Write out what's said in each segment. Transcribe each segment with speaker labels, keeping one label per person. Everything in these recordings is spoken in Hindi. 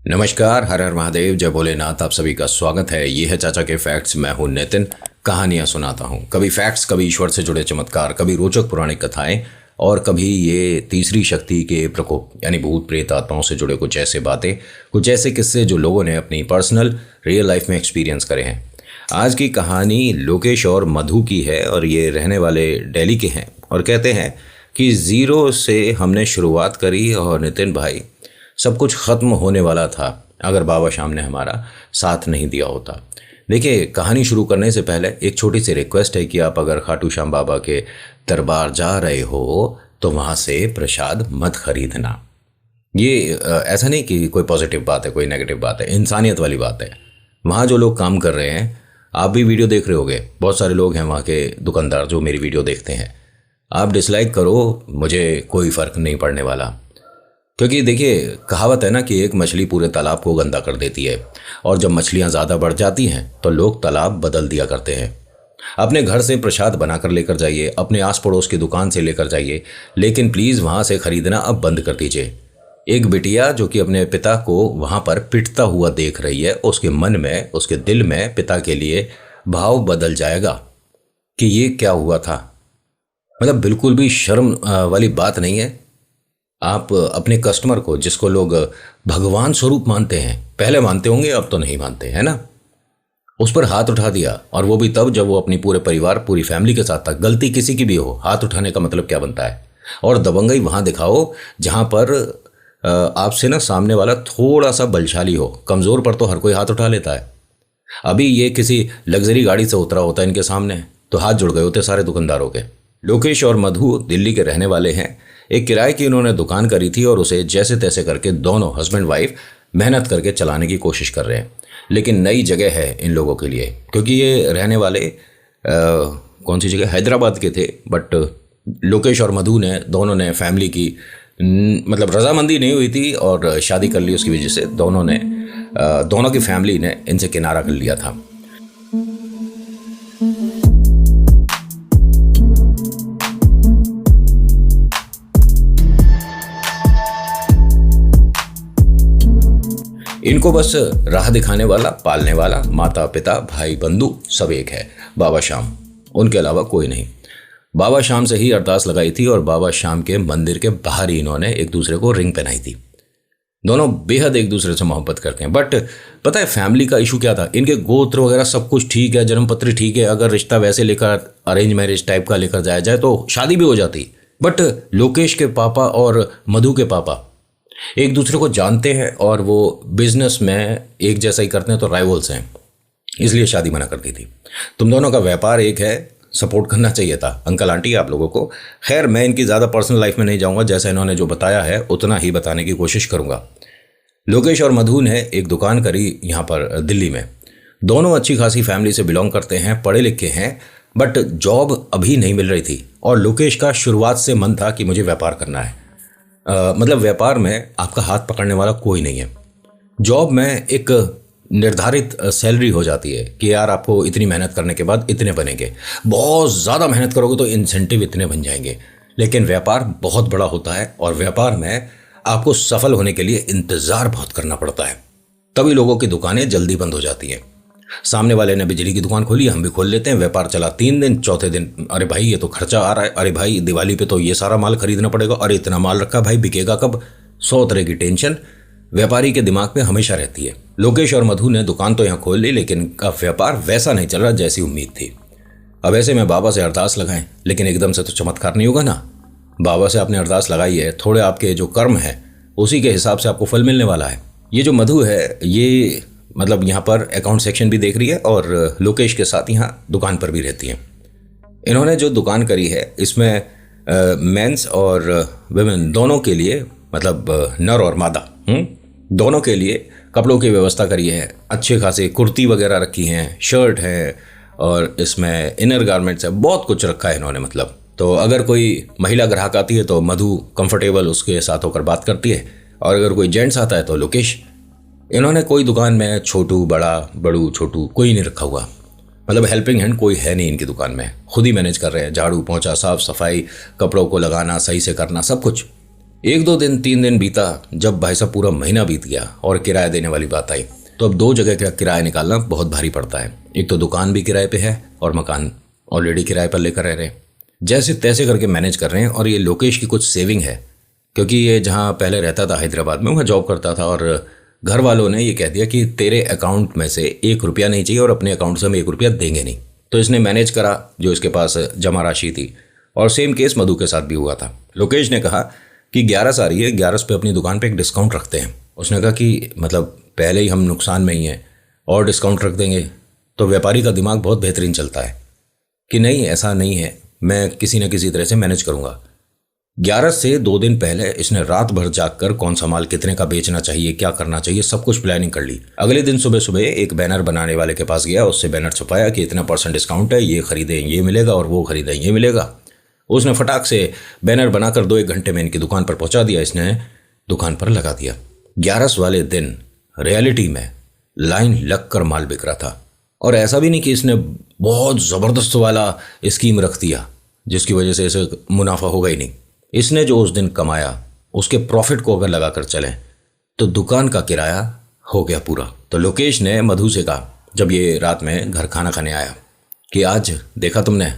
Speaker 1: नमस्कार, हर हर महादेव, जय भोलेनाथ। आप सभी का स्वागत है। ये है चाचा के फैक्ट्स। मैं हूं नितिन। कहानियां सुनाता हूं, कभी फैक्ट्स, कभी ईश्वर से जुड़े चमत्कार, कभी रोचक पौराणिक कथाएं और कभी ये तीसरी शक्ति के प्रकोप यानी भूत प्रेत आत्माओं से जुड़े कुछ ऐसे बातें, कुछ ऐसे किस्से जो लोगों ने अपनी पर्सनल रियल लाइफ में एक्सपीरियंस करे हैं। आज की कहानी लोकेश और मधु की है और ये रहने वाले दिल्ली के हैं और कहते हैं कि ज़ीरो से हमने शुरुआत करी और नितिन भाई सब कुछ ख़त्म होने वाला था अगर बाबा शाम ने हमारा साथ नहीं दिया होता। देखिए, कहानी शुरू करने से पहले एक छोटी सी रिक्वेस्ट है कि आप अगर खाटू श्याम बाबा के दरबार जा रहे हो तो वहाँ से प्रसाद मत खरीदना। ये ऐसा नहीं कि कोई पॉजिटिव बात है, कोई नेगेटिव बात है, इंसानियत वाली बात है। वहाँ जो लोग काम कर रहे हैं, आप भी वीडियो देख रहे होगे, बहुत सारे लोग हैं वहाँ के दुकानदार जो मेरी वीडियो देखते हैं। आप डिसलाइक करो, मुझे कोई फ़र्क नहीं पड़ने वाला। क्योंकि देखिए, कहावत है ना कि एक मछली पूरे तालाब को गंदा कर देती है और जब मछलियाँ ज़्यादा बढ़ जाती हैं तो लोग तालाब बदल दिया करते हैं। अपने घर से प्रसाद बनाकर लेकर जाइए, अपने आस पड़ोस की दुकान से लेकर जाइए, लेकिन प्लीज़ वहाँ से ख़रीदना अब बंद कर दीजिए। एक बिटिया जो कि अपने पिता को वहाँ पर पिटता हुआ देख रही है, उसके मन में, उसके दिल में पिता के लिए भाव बदल जाएगा कि ये क्या हुआ था। मतलब बिल्कुल भी शर्म वाली बात नहीं है। आप अपने कस्टमर को, जिसको लोग भगवान स्वरूप मानते हैं, पहले मानते होंगे, अब तो नहीं मानते, है ना, उस पर हाथ उठा दिया, और वो भी तब जब वो अपनी पूरे परिवार, पूरी फैमिली के साथ था। गलती किसी की भी हो, हाथ उठाने का मतलब क्या बनता है? और दबंगई वहाँ दिखाओ जहाँ पर आपसे ना सामने वाला थोड़ा सा बलशाली हो। कमज़ोर पर तो हर कोई हाथ उठा लेता है। अभी ये किसी लग्जरी गाड़ी से उतरा होता है इनके सामने तो हाथ जुड़ गए होते सारे दुकानदारों के। लोकेश और मधु दिल्ली के रहने वाले हैं। एक किराए की इन्होंने दुकान करी थी और उसे जैसे तैसे करके दोनों हस्बैंड वाइफ मेहनत करके चलाने की कोशिश कर रहे हैं। लेकिन नई जगह है इन लोगों के लिए, क्योंकि ये रहने वाले कौन सी जगह, हैदराबाद के थे। बट लोकेश और मधु ने, दोनों ने फैमिली की मतलब रजामंदी नहीं हुई थी और शादी कर ली। उसकी वजह से दोनों की फैमिली ने इनसे किनारा कर लिया था। इनको बस राह दिखाने वाला, पालने वाला, माता पिता, भाई बंधु सब एक है, बाबा श्याम। उनके अलावा कोई नहीं। बाबा श्याम से ही अरदास लगाई थी और बाबा श्याम के मंदिर के बाहर ही इन्होंने एक दूसरे को रिंग पहनाई थी। दोनों बेहद एक दूसरे से मोहब्बत करते हैं। बट पता है फैमिली का इशू क्या था? इनके गोत्र वगैरह सब कुछ ठीक है, जन्मपत्री ठीक है। अगर रिश्ता वैसे लेकर, अरेंज मैरिज टाइप का लेकर जाया जाए तो शादी भी हो जाती। बट लोकेश के पापा और मधु के पापा एक दूसरे को जानते हैं और वो बिजनेस में एक जैसा ही करते हैं, तो राइवल्स हैं, इसलिए शादी मना कर दी थी। तुम दोनों का व्यापार एक है, सपोर्ट करना चाहिए था अंकल आंटी आप लोगों को। खैर, मैं इनकी ज़्यादा पर्सनल लाइफ में नहीं जाऊंगा, जैसा इन्होंने जो बताया है उतना ही बताने की कोशिश करूंगा। लोकेश और मधु ने एक दुकान करी यहाँ पर दिल्ली में। दोनों अच्छी खासी फैमिली से बिलोंग करते हैं, पढ़े लिखे हैं, बट जॉब अभी नहीं मिल रही थी। और लोकेश का शुरुआत से मन था कि मुझे व्यापार करना है। मतलब व्यापार में आपका हाथ पकड़ने वाला कोई नहीं है। जॉब में एक निर्धारित सैलरी हो जाती है कि यार आपको इतनी मेहनत करने के बाद इतने बनेंगे, बहुत ज़्यादा मेहनत करोगे तो इंसेंटिव इतने बन जाएंगे। लेकिन व्यापार बहुत बड़ा होता है और व्यापार में आपको सफल होने के लिए इंतज़ार बहुत करना पड़ता है। तभी लोगों की दुकानें जल्दी बंद हो जाती हैं। सामने वाले ने बिजली की दुकान खोली, हम भी खोल लेते हैं। व्यापार चला 3 दिन, चौथे दिन अरे भाई ये तो खर्चा आ रहा है, अरे भाई दिवाली पे तो ये सारा माल खरीदना पड़ेगा, अरे इतना माल रखा भाई, बिकेगा कब? 100 तरह की टेंशन व्यापारी के दिमाग में हमेशा रहती है। लोकेश और मधु ने दुकान तो यहाँ खोल ली, लेकिन का व्यापार वैसा नहीं चल रहा जैसी उम्मीद थी। अब ऐसे में बाबा से अरदास लगाएं, लेकिन एकदम से तो चमत्कार नहीं होगा ना। बाबा से आपने अरदास लगाई है, थोड़े आपके जो कर्म है उसी के हिसाब से आपको फल मिलने वाला है। ये जो मधु है, ये मतलब यहाँ पर अकाउंट सेक्शन भी देख रही है और लोकेश के साथ यहाँ दुकान पर भी रहती है। इन्होंने जो दुकान करी है इसमें मेंस और विमेन दोनों के लिए, मतलब नर और मादा दोनों के लिए कपड़ों की व्यवस्था करी है। अच्छे खासे कुर्ती वगैरह रखी हैं, शर्ट है और इसमें इनर गारमेंट्स है, बहुत कुछ रखा है इन्होंने। मतलब तो अगर कोई महिला ग्राहक आती है तो मधु कंफर्टेबल उसके साथ होकर बात करती है, और अगर कोई जेंट्स आता है तो लोकेश। इन्होंने कोई दुकान में छोटू बड़ा, बड़ू छोटू कोई नहीं रखा हुआ। मतलब हेल्पिंग हैंड कोई है नहीं इनकी दुकान में, खुद ही मैनेज कर रहे हैं। झाड़ू पोंछा, साफ सफाई, कपड़ों को लगाना, सही से करना, सब कुछ। एक दो दिन 3 दिन बीता, जब भाई साहब पूरा महीना बीत गया और किराया देने वाली बात आई, तो अब 2 जगह का किराया निकालना बहुत भारी पड़ता है। एक तो दुकान भी किराए पे है और मकान ऑलरेडी किराए पर लेकर रह रहे हैं। जैसे तैसे करके मैनेज कर रहे हैं। और ये लोकेश की कुछ सेविंग है, क्योंकि ये जहाँ पहले रहता था हैदराबाद में, वहाँ जॉब करता था, और घर वालों ने ये कह दिया कि तेरे अकाउंट में से 1 रुपया नहीं चाहिए और अपने अकाउंट से हम 1 रुपया देंगे नहीं। तो इसने मैनेज करा जो इसके पास जमा राशि थी। और सेम केस मधु के साथ भी हुआ था। लोकेश ने कहा कि 11 आ रही है, 11 पे अपनी दुकान पे एक डिस्काउंट रखते हैं। उसने कहा कि मतलब पहले ही हम नुकसान में ही हैं और डिस्काउंट रख देंगे। तो व्यापारी का दिमाग बहुत बेहतरीन चलता है कि नहीं, ऐसा नहीं है, मैं किसी न किसी तरह से मैनेज करूंगा। 11 से 2 दिन पहले इसने रात भर जागकर कौन सा माल कितने का बेचना चाहिए, क्या करना चाहिए, सब कुछ प्लानिंग कर ली। अगले दिन सुबह सुबह एक बैनर बनाने वाले के पास गया, उससे बैनर छपाया कि इतना % डिस्काउंट है, ये खरीदें ये मिलेगा और वो खरीदें ये मिलेगा। उसने फटाक से बैनर बनाकर 2-1 घंटे में इनकी दुकान पर पहुंचा दिया। इसने दुकान पर लगा दिया। 11 वाले दिन रियलिटी में लाइन लगकर माल बिक रहा था। और ऐसा भी नहीं कि इसने बहुत ज़बरदस्त वाला स्कीम रख दिया जिसकी वजह से इसे मुनाफा होगा ही नहीं। इसने जो उस दिन कमाया उसके प्रॉफिट को अगर लगाकर चलें तो दुकान का किराया हो गया पूरा। तो लोकेश ने मधु से कहा जब ये रात में घर खाना खाने आया कि आज देखा तुमने,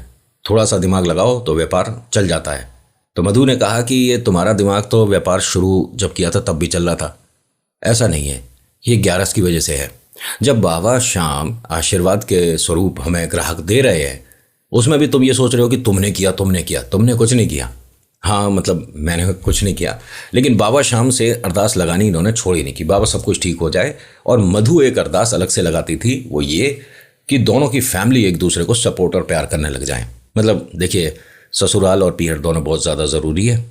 Speaker 1: थोड़ा सा दिमाग लगाओ तो व्यापार चल जाता है। तो मधु ने कहा कि ये तुम्हारा दिमाग तो व्यापार शुरू जब किया था तब भी चल रहा था, ऐसा नहीं है, ये 11 की वजह से है। जब बाबा शाम आशीर्वाद के स्वरूप हमें ग्राहक दे रहे हैं, उसमें भी तुम ये सोच रहे हो कि तुमने किया, तुमने कुछ नहीं किया। हाँ मतलब मैंने कुछ नहीं किया, लेकिन बाबा शाम से अरदास लगानी इन्होंने छोड़ी नहीं कि बाबा सब कुछ ठीक हो जाए। और मधु एक अरदास अलग से लगाती थी, वो ये कि दोनों की फैमिली एक दूसरे को सपोर्ट और प्यार करने लग जाए। मतलब देखिए, ससुराल और पीहर दोनों बहुत ज़्यादा ज़रूरी है।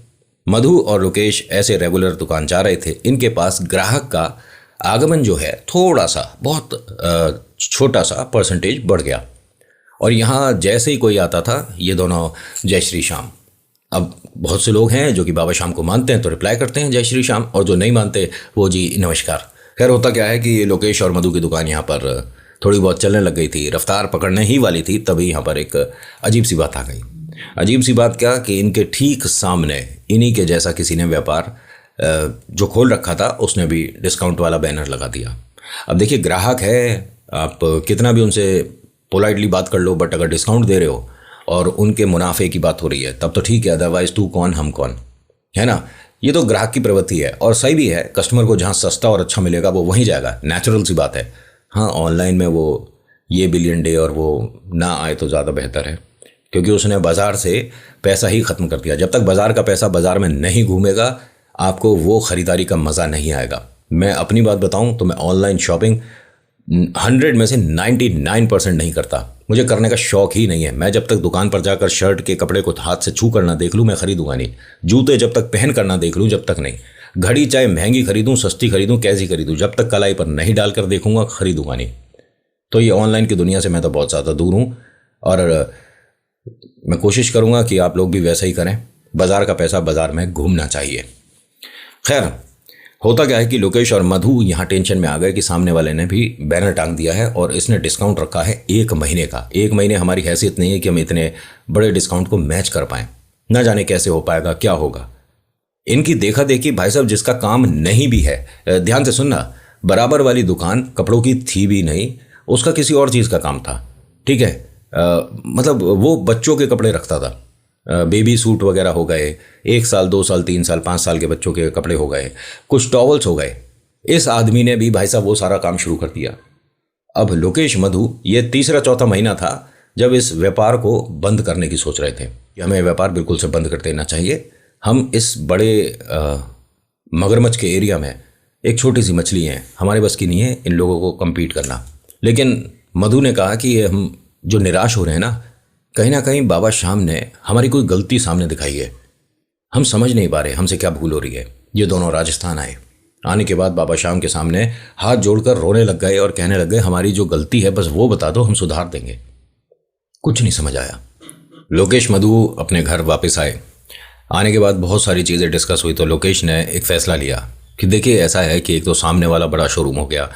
Speaker 1: मधु और लोकेश ऐसे रेगुलर दुकान जा रहे थे, इनके पास ग्राहक का आगमन जो है थोड़ा सा, बहुत छोटा सा % बढ़ गया। और यहाँ जैसे ही कोई आता था ये दोनों जय श्री श्याम। अब बहुत से लोग हैं जो कि बाबा शाम को मानते हैं तो रिप्लाई करते हैं जय श्री श्याम, और जो नहीं मानते वो जी नमस्कार। खैर होता क्या है कि ये लोकेश और मधु की दुकान यहाँ पर थोड़ी बहुत चलने लग गई थी, रफ्तार पकड़ने ही वाली थी, तभी यहाँ पर एक अजीब सी बात आ गई। अजीब सी बात क्या कि इनके ठीक सामने इन्हीं के जैसा किसी ने व्यापार जो खोल रखा था उसने भी डिस्काउंट वाला बैनर लगा दिया। अब देखिए, ग्राहक है, आप कितना भी उनसे पोलाइटली बात कर लो, बट अगर डिस्काउंट दे रहे हो और उनके मुनाफे की बात हो रही है तब तो ठीक है, अदरवाइज तू कौन हम कौन, है ना। ये तो ग्राहक की प्रवृत्ति है और सही भी है। कस्टमर को जहाँ सस्ता और अच्छा मिलेगा वो वहीं जाएगा, नेचुरल सी बात है। हाँ, ऑनलाइन में वो ये बिलियन डे और वो ना आए तो ज़्यादा बेहतर है, क्योंकि उसने बाज़ार से पैसा ही ख़त्म कर दिया। जब तक बाज़ार का पैसा बाज़ार में नहीं घूमेगा आपको वो ख़रीदारी का मज़ा नहीं आएगा। मैं अपनी बात बताऊं तो मैं ऑनलाइन शॉपिंग 100 में से 99% नहीं करता, मुझे करने का शौक़ ही नहीं है। मैं जब तक दुकान पर जाकर शर्ट के कपड़े को हाथ से छू कर ना देख लूँ मैं ख़रीदूँगा नहीं। जूते जब तक पहन कर ना देख लूँ जब तक नहीं। घड़ी चाहे महंगी खरीदूँ, सस्ती खरीदूँ, कैसी खरीदूँ, जब तक कलाई पर नहीं डालकर देखूँगा खरीदूँगा नहीं। तो ये ऑनलाइन की दुनिया से मैं तो बहुत ज़्यादा दूर हूँ और मैं कोशिश करूँगा कि आप लोग भी वैसा ही करें। बाज़ार का पैसा बाज़ार में घूमना चाहिए। खैर होता क्या है कि लोकेश और मधु यहाँ टेंशन में आ गए कि सामने वाले ने भी बैनर टांग दिया है और इसने डिस्काउंट रखा है 1 महीने का। 1 महीने हमारी हैसियत नहीं है कि हम इतने बड़े डिस्काउंट को मैच कर पाएँ, ना जाने कैसे हो पाएगा, क्या होगा। इनकी देखा देखी भाई साहब जिसका काम नहीं भी है, ध्यान से सुनना, बराबर वाली दुकान कपड़ों की थी भी नहीं, उसका किसी और चीज़ का काम था, ठीक है। मतलब वो बच्चों के कपड़े रखता था, बेबी सूट वगैरह हो गए, 1 साल 2 साल 3 साल 5 साल के बच्चों के कपड़े हो गए, कुछ टॉवल्स हो गए। इस आदमी ने भी भाई साहब वो सारा काम शुरू कर दिया। अब लोकेश मधु ये 3-4 महीना था जब इस व्यापार को बंद करने की सोच रहे थे कि हमें व्यापार बिल्कुल से बंद कर देना चाहिए। हम इस बड़े मगरमच्छ के एरिया में एक छोटी सी मछली हैं, हमारे बस की नहीं है इन लोगों को कम्पीट करना। लेकिन मधु ने कहा कि हम जो निराश हो रहे हैं ना कहीं बाबा शाम ने हमारी कोई गलती सामने दिखाई है, हम समझ नहीं पा रहे हमसे क्या भूल हो रही है। ये दोनों राजस्थान आए, आने के बाद बाबा शाम के सामने हाथ जोड़कर रोने लग गए और कहने लग गए हमारी जो गलती है बस वो बता दो, हम सुधार देंगे। कुछ नहीं समझ आया। लोकेश मधु अपने घर वापस आए। आने के बाद बहुत सारी चीज़ें डिस्कस हुई तो लोकेश ने एक फ़ैसला लिया कि देखिए ऐसा है कि एक तो सामने वाला बड़ा शोरूम हो गया,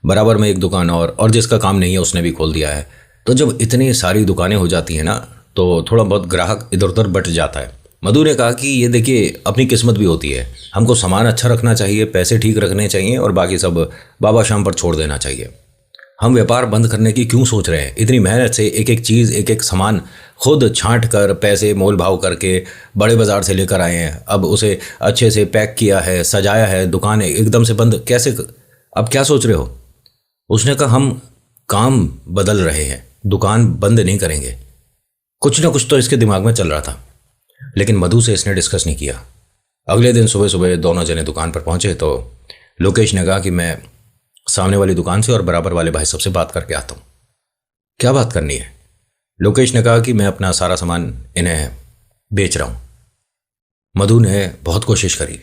Speaker 1: बराबर में एक दुकान और जिसका काम नहीं है उसने भी खोल दिया है। तो जब इतनी सारी दुकानें हो जाती हैं ना तो थोड़ा बहुत ग्राहक इधर उधर बट जाता है। मधु ने कहा कि ये देखिए अपनी किस्मत भी होती है, हमको सामान अच्छा रखना चाहिए, पैसे ठीक रखने चाहिए और बाकी सब बाबा शाम पर छोड़ देना चाहिए। हम व्यापार बंद करने की क्यों सोच रहे हैं? इतनी मेहनत से एक एक चीज़, एक एक सामान खुद छांट कर, पैसे मोल भाव करके बड़े बाज़ार से लेकर आए हैं, अब उसे अच्छे से पैक किया है, सजाया है, दुकान एकदम से बंद कैसे? अब क्या सोच रहे हो? उसने कहा हम काम बदल रहे हैं, दुकान बंद नहीं करेंगे। कुछ ना कुछ तो इसके दिमाग में चल रहा था, लेकिन मधु से इसने डिस्कस नहीं किया। अगले दिन सुबह सुबह दोनों जने दुकान पर पहुंचे तो लोकेश ने कहा कि मैं सामने वाली दुकान से और बराबर वाले भाई सबसे बात करके आता हूँ। क्या बात करनी है? लोकेश ने कहा कि मैं अपना सारा सामान इन्हें बेच रहा हूँ। मधु ने बहुत कोशिश करी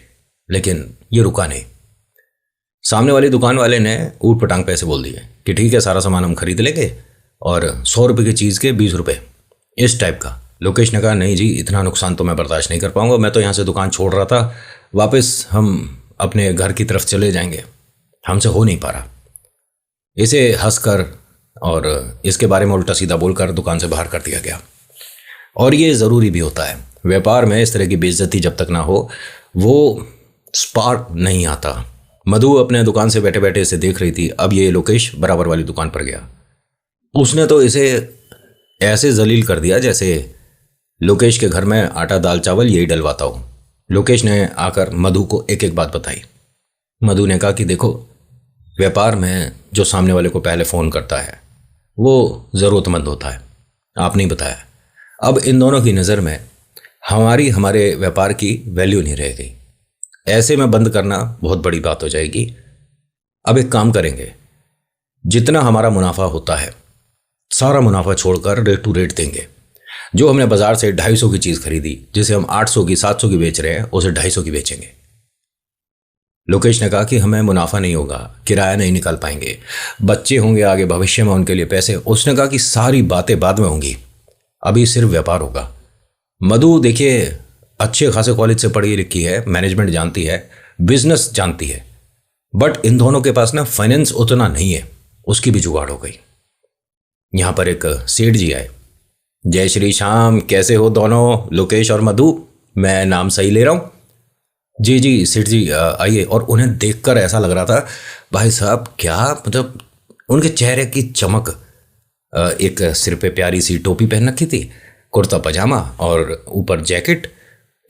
Speaker 1: लेकिन ये रुका नहीं। सामने वाली दुकान वाले ने ऊट पटांग पैसे बोल दिए कि ठीक है, सारा सामान हम खरीद लेंगे और 100 रुपये की चीज़ के 20 रुपये, इस टाइप का। लोकेश ने कहा नहीं जी, इतना नुकसान तो मैं बर्दाश्त नहीं कर पाऊंगा, मैं तो यहाँ से दुकान छोड़ रहा था, वापस हम अपने घर की तरफ चले जाएंगे, हमसे हो नहीं पा रहा। इसे हंसकर और इसके बारे में उल्टा सीधा बोलकर दुकान से बाहर कर दिया गया। और ये ज़रूरी भी होता है, व्यापार में इस तरह की बेइज्जती जब तक ना हो वो स्पार्क नहीं आता। मधु अपने दुकान से बैठे बैठे इसे देख रही थी। अब ये लोकेश बराबर वाली दुकान पर गया, उसने तो इसे ऐसे जलील कर दिया जैसे लोकेश के घर में आटा दाल चावल यही डलवाता हो। लोकेश ने आकर मधु को एक एक बात बताई। मधु ने कहा कि देखो, व्यापार में जो सामने वाले को पहले फ़ोन करता है वो ज़रूरतमंद होता है, आप नहीं बताया। अब इन दोनों की नज़र में हमारे व्यापार की वैल्यू नहीं रह गई। ऐसे में बंद करना बहुत बड़ी बात हो जाएगी। अब एक काम करेंगे, जितना हमारा मुनाफा होता है सारा मुनाफा छोड़कर रेट टू रेट देंगे। जो हमने बाजार से 250 की चीज़ खरीदी, जिसे हम 800 की 700 की बेच रहे हैं, उसे 250 की बेचेंगे। लोकेश ने कहा कि हमें मुनाफा नहीं होगा, किराया नहीं निकाल पाएंगे, बच्चे होंगे आगे भविष्य में, उनके लिए पैसे। उसने कहा कि सारी बातें बाद में होंगी, अभी सिर्फ व्यापार होगा। मधु देखिए अच्छे खासे कॉलेज से पढ़ी लिखी है, मैनेजमेंट जानती है, बिजनेस जानती है, बट इन दोनों के पास ना फाइनेंस उतना नहीं है, उसकी भी जुगाड़ हो गई। यहाँ पर एक सेठ जी आए। जय श्री श्याम, कैसे हो दोनों? लोकेश और मधु, मैं नाम सही ले रहा हूँ? जी जी सेठ जी आइए। और उन्हें देखकर ऐसा लग रहा था भाई साहब, क्या मतलब उनके चेहरे की चमक। एक सिर पे प्यारी सी टोपी पहन रखी थी, कुर्ता पजामा और ऊपर जैकेट।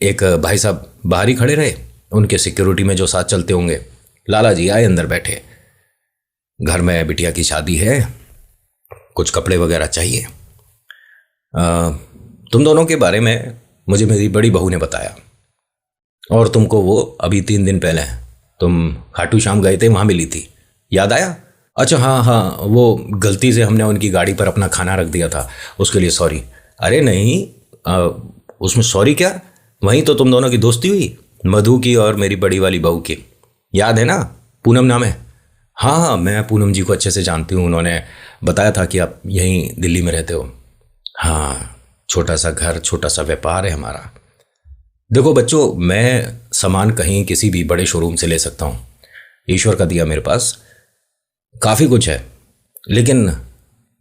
Speaker 1: एक भाई साहब बाहर ही खड़े रहे, उनके सिक्योरिटी में जो साथ चलते होंगे। लाला जी आए, अंदर बैठे। घर में बिटिया की शादी है, कुछ कपड़े वगैरह चाहिए। तुम दोनों के बारे में मुझे मेरी बड़ी बहू ने बताया, और तुमको वो अभी 3 दिन पहले तुम खाटू श्याम गए थे, वहाँ मिली थी, याद आया? अच्छा हाँ हाँ, वो गलती से हमने उनकी गाड़ी पर अपना खाना रख दिया था, उसके लिए सॉरी। अरे नहीं, उसमें सॉरी क्या, वहीं तो तुम दोनों की दोस्ती हुई, मधु की और मेरी बड़ी वाली बहू की, याद है ना? पूनम नाम है। हाँ हाँ, मैं पूनम जी को अच्छे से जानती हूँ, उन्होंने बताया था कि आप यहीं दिल्ली में रहते हो। हाँ, छोटा सा घर, छोटा सा व्यापार है हमारा। देखो बच्चों, मैं सामान कहीं किसी भी बड़े शोरूम से ले सकता हूँ, ईश्वर का दिया मेरे पास काफ़ी कुछ है, लेकिन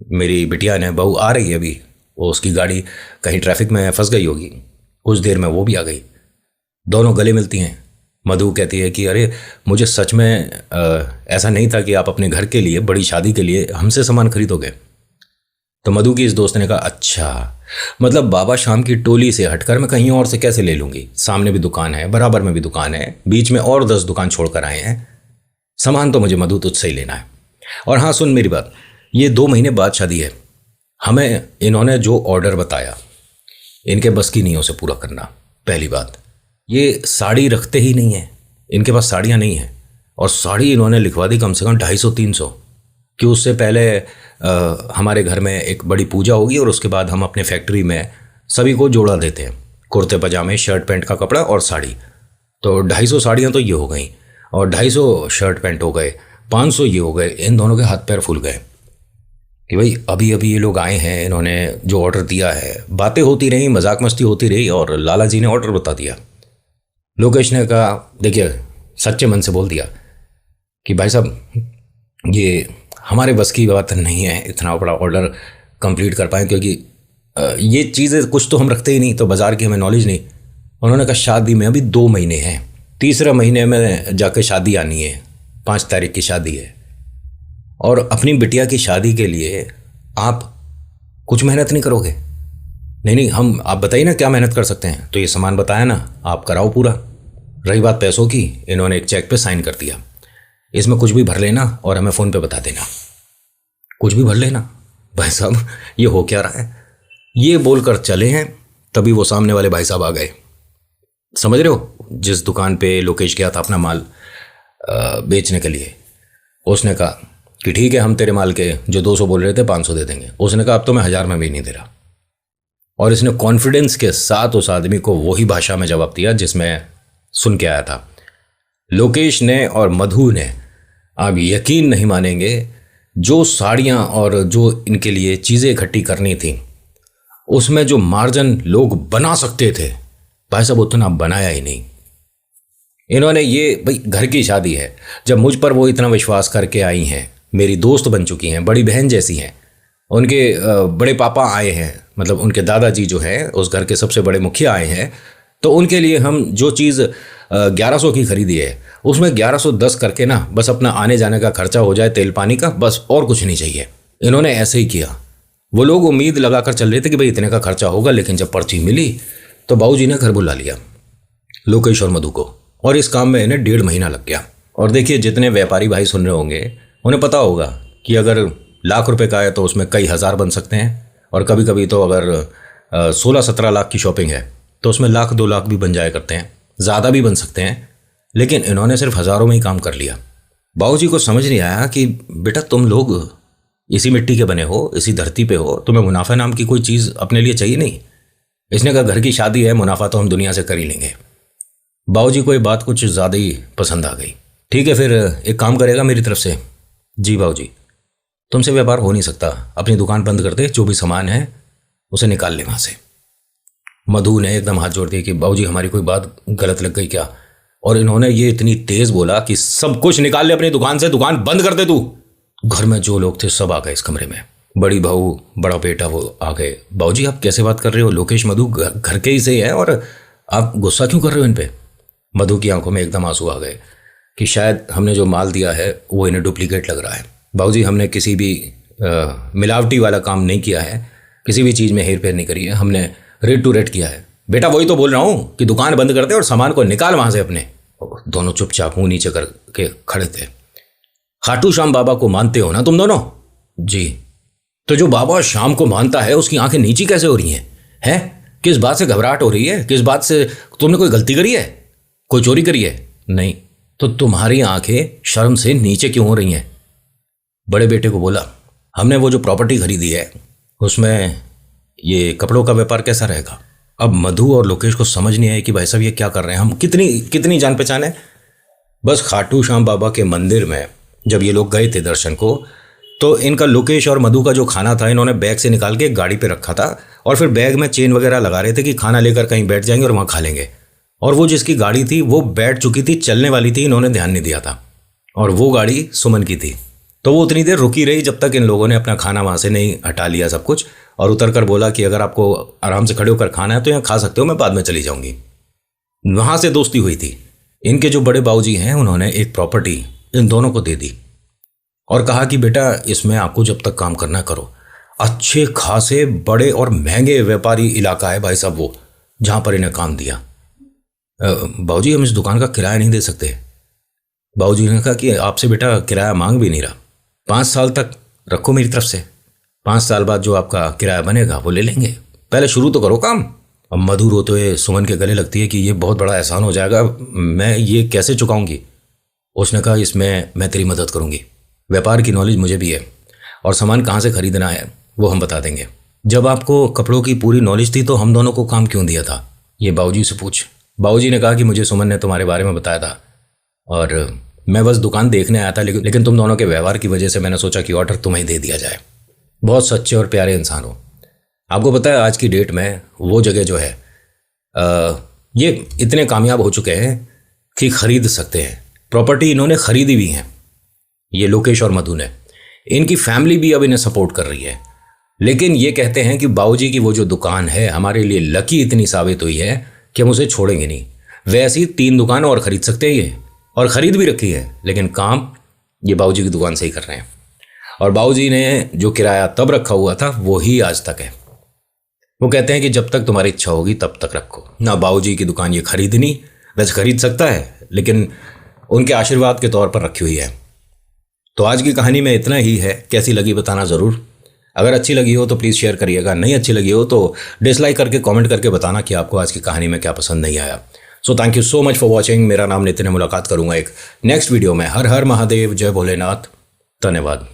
Speaker 1: मेरी बिटिया ने, बहू आ रही है अभी, वो उसकी गाड़ी कहीं ट्रैफिक में फंस गई होगी, कुछ देर में वो भी आ गई। दोनों गले मिलती हैं। मधु कहती है कि अरे मुझे सच में ऐसा नहीं था कि आप अपने घर के लिए, बड़ी शादी के लिए हमसे सामान खरीदोगे। तो मधु की इस दोस्त ने कहा अच्छा, मतलब बाबा शाम की टोली से हटकर मैं कहीं और से कैसे ले लूँगी? सामने भी दुकान है, बराबर में भी दुकान है, बीच में और 10 दुकान छोड़कर आए हैं, सामान तो मुझे मधु तुझसे ही लेना है। और हाँ सुन मेरी बात, ये 2 महीने बाद शादी है, हमें इन्होंने जो ऑर्डर बताया इनके बस की नहीं है उसे पूरा करना। पहली बात, ये साड़ी रखते ही नहीं है, इनके पास साड़ियाँ नहीं हैं, और साड़ी इन्होंने लिखवा दी कम से कम 250-300 कि उससे पहले हमारे घर में एक बड़ी पूजा होगी और उसके बाद हम अपने फैक्ट्री में सभी को जोड़ा देते हैं, कुर्ते पजामे, शर्ट पैंट का कपड़ा और साड़ी। तो 250 साड़ियाँ तो ये हो गई, और 250 शर्ट पैंट हो गए, 500 ये हो गए। इन दोनों के हाथ पैर फूल गए कि भाई अभी अभी ये लोग आए हैं, इन्होंने जो ऑर्डर दिया है, बातें होती रही, मजाक मस्ती होती रही, और लाला जी ने ऑर्डर बता दिया। लोकेश ने कहा देखिए, सच्चे मन से बोल दिया कि भाई साहब ये हमारे बस की बात नहीं है, इतना बड़ा ऑर्डर कंप्लीट कर पाएँ, क्योंकि ये चीज़ें कुछ तो हम रखते ही नहीं, तो बाज़ार की हमें नॉलेज नहीं। उन्होंने कहा शादी में अभी 2 महीने हैं, तीसरे महीने में जाके शादी आनी है, 5 तारीख की शादी है, और अपनी बिटिया की शादी के लिए आप कुछ मेहनत नहीं करोगे? नहीं, हम आप बताइए ना क्या मेहनत कर सकते हैं। तो ये सामान बताया ना, आप कराओ पूरा। रही बात पैसों की, इन्होंने एक चेक पे साइन कर दिया, इसमें कुछ भी भर लेना और हमें फ़ोन पे बता देना, कुछ भी भर लेना। भाई साहब ये हो क्या रहा है, ये बोलकर चले हैं, तभी वो सामने वाले भाई साहब आ गए। समझ रहे हो, जिस दुकान पे लोकेश गया था अपना माल बेचने के लिए, उसने कहा कि ठीक है हम तेरे माल के जो 200 बोल रहे थे 500 दे देंगे। उसने कहा अब तो मैं 1000 में भी नहीं दे रहा। और इसने कॉन्फिडेंस के साथ उस आदमी को वही भाषा में जवाब दिया जिसमें सुन के आया था। लोकेश ने और मधु ने, आप यकीन नहीं मानेंगे, जो साड़ियाँ और जो इनके लिए चीज़ें इकट्ठी करनी थी उसमें जो मार्जिन लोग बना सकते थे, भाई साहब उतना बनाया ही नहीं इन्होंने। ये भाई घर की शादी है, जब मुझ पर वो इतना विश्वास करके आई हैं, मेरी दोस्त बन चुकी हैं, बड़ी बहन जैसी हैं, उनके बड़े पापा आए हैं, मतलब उनके दादाजी जो हैं उस घर के सबसे बड़े मुखिया आए हैं, तो उनके लिए हम जो चीज़ 1100 की खरीदी है उसमें 1110 करके ना बस अपना आने जाने का खर्चा हो जाए, तेल पानी का, बस और कुछ नहीं चाहिए। इन्होंने ऐसे ही किया। वो लोग उम्मीद लगाकर चल रहे थे कि भाई इतने का खर्चा होगा, लेकिन जब पर्ची मिली तो बाबूजी ने घर बुला लिया लोकेश और मधु को, और इस काम में इन्हें 1.5 महीना लग गया। और देखिए जितने व्यापारी भाई सुन रहे होंगे उन्हें पता होगा कि अगर लाख रुपए का है तो उसमें कई हज़ार बन सकते हैं, और कभी कभी तो अगर 16-17 लाख की शॉपिंग है तो उसमें 1-2 लाख भी बन जाया करते हैं, ज़्यादा भी बन सकते हैं। लेकिन इन्होंने सिर्फ हज़ारों में ही काम कर लिया। बाबूजी को समझ नहीं आया कि बेटा तुम लोग इसी मिट्टी के बने हो, इसी धरती पे हो, तुम्हें मुनाफा नाम की कोई चीज़ अपने लिए चाहिए नहीं। इसने कहा घर की शादी है, मुनाफा तो हम दुनिया से कर ही लेंगे। बाबूजी को ये बात कुछ ज़्यादा ही पसंद आ गई। ठीक है फिर एक काम करेगा मेरी तरफ से। जी बाबूजी, तुमसे व्यापार हो नहीं सकता, अपनी दुकान बंद कर दे, जो भी सामान है उसे निकाल ले वहाँ से। मधु ने एकदम हाथ जोड़ दिया कि बाबूजी हमारी कोई बात गलत लग गई क्या? और इन्होंने ये इतनी तेज बोला कि सब कुछ निकाल ले अपनी दुकान से, दुकान बंद कर दे तू। घर में जो लोग थे सब आ गए इस कमरे में, बड़ी बहू बड़ा बेटा वो आ गए। बाबूजी आप कैसे बात कर रहे हो, लोकेश मधु घर के ही से है और आप गुस्सा क्यों कर रहे हो इन पे? मधु की आंखों में एकदम आंसू आ गए कि शायद हमने जो माल दिया है वो इन्हें डुप्लीकेट लग रहा है। बाबूजी हमने किसी भी मिलावटी वाला काम नहीं किया है, किसी भी चीज़ में हेर फेर नहीं करी है, हमने रेट टू रेट किया है। बेटा वही तो बोल रहा हूँ कि दुकान बंद कर दे और सामान को निकाल वहाँ से अपने। दोनों चुपचाप मुँह नीचे करके खड़े थे। खाटू श्याम बाबा को मानते हो ना तुम दोनों? जी। तो जो बाबा शाम को मानता है उसकी आंखें नीची कैसे हो रही हैं? हैं? किस बात से घबराहट हो रही है? किस बात से? तुमने कोई गलती करी है? कोई चोरी करी है? नहीं। तो तुम्हारी आंखें शर्म से नीचे क्यों हो रही हैं? बड़े बेटे को बोला, हमने वो जो प्रॉपर्टी खरीदी है उसमें ये कपड़ों का व्यापार कैसा रहेगा? अब मधु और लोकेश को समझ नहीं आया कि भाई साहब ये क्या कर रहे हैं, हम कितनी जान पहचान है। बस खाटू श्याम बाबा के मंदिर में जब ये लोग गए थे दर्शन को, तो इनका लोकेश और मधु का जो खाना था इन्होंने बैग से निकाल के गाड़ी पे रखा था, और फिर बैग में चेन वगैरह लगा रहे थे कि खाना लेकर कहीं बैठ जाएंगे और वहाँ खा लेंगे। और वो जिसकी गाड़ी थी वो बैठ चुकी थी, चलने वाली थी, इन्होंने ध्यान नहीं दिया था, और वो गाड़ी सुमन की थी। तो वो उतनी देर रुकी रही जब तक इन लोगों ने अपना खाना वहाँ से नहीं हटा लिया सब कुछ, और उतर कर बोला कि अगर आपको आराम से खड़े होकर खाना है तो यहाँ खा सकते हो, मैं बाद में चली जाऊँगी। वहाँ से दोस्ती हुई थी। इनके जो बड़े बाबूजी हैं उन्होंने एक प्रॉपर्टी इन दोनों को दे दी और कहा कि बेटा इसमें आपको जब तक काम करना करो। अच्छे खासे बड़े और महंगे व्यापारी इलाका है भाई साहब वो, जहाँ पर इन्हें काम दिया। बाबूजी हम इस दुकान का किराया नहीं दे सकते। बाबूजी ने कहा कि आपसे बेटा किराया मांग भी नहीं रहा, 5 साल तक रखो मेरी तरफ से, 5 साल बाद जो आपका किराया बनेगा वो ले लेंगे, पहले शुरू तो करो काम। अब मधु रोते हुए सुमन के गले लगती है कि ये बहुत बड़ा एहसान हो जाएगा, मैं ये कैसे चुकाऊंगी। उसने कहा इसमें मैं तेरी मदद करूंगी, व्यापार की नॉलेज मुझे भी है और सामान कहाँ से खरीदना है वो हम बता देंगे। जब आपको कपड़ों की पूरी नॉलेज थी तो हम दोनों को काम क्यों दिया था, ये बाबूजी से पूछ। बाबूजी ने कहा कि मुझे सुमन ने तुम्हारे बारे में बताया था और मैं बस दुकान देखने आया था, लेकिन तुम दोनों के व्यवहार की वजह से मैंने सोचा कि ऑर्डर तुम्हें दे दिया जाए। बहुत सच्चे और प्यारे इंसान हो। आपको पता है आज की डेट में वो जगह जो है ये इतने कामयाब हो चुके हैं कि खरीद सकते हैं प्रॉपर्टी, इन्होंने खरीदी भी हैं, ये लोकेश और मधु ने। इनकी फैमिली भी अब इन्हें सपोर्ट कर रही है, लेकिन ये कहते हैं कि बाबूजी की वो जो दुकान है हमारे लिए लकी इतनी साबित हुई है कि हम उसे छोड़ेंगे नहीं। वैसी 3 दुकान और खरीद सकते हैं ये, और ख़रीद भी रखी है, लेकिन काम ये बाबूजी की दुकान से ही कर रहे हैं। और बाबूजी ने जो किराया तब रखा हुआ था वो ही आज तक है। वो कहते हैं कि जब तक तुम्हारी इच्छा होगी तब तक रखो ना। बाबूजी की दुकान ये खरीदनी, वैसे खरीद सकता है, लेकिन उनके आशीर्वाद के तौर पर रखी हुई है। तो आज की कहानी में इतना ही है। कैसी लगी बताना ज़रूर। अगर अच्छी लगी हो तो प्लीज़ शेयर करिएगा, नहीं अच्छी लगी हो तो डिसलाइक करके कमेंट करके बताना कि आपको आज की कहानी में क्या पसंद नहीं आया। So thank you so much for watching. मेरा नाम नितिन है। मुलाकात करूंगा एक नेक्स्ट वीडियो में। हर हर महादेव, जय भोलेनाथ, धन्यवाद।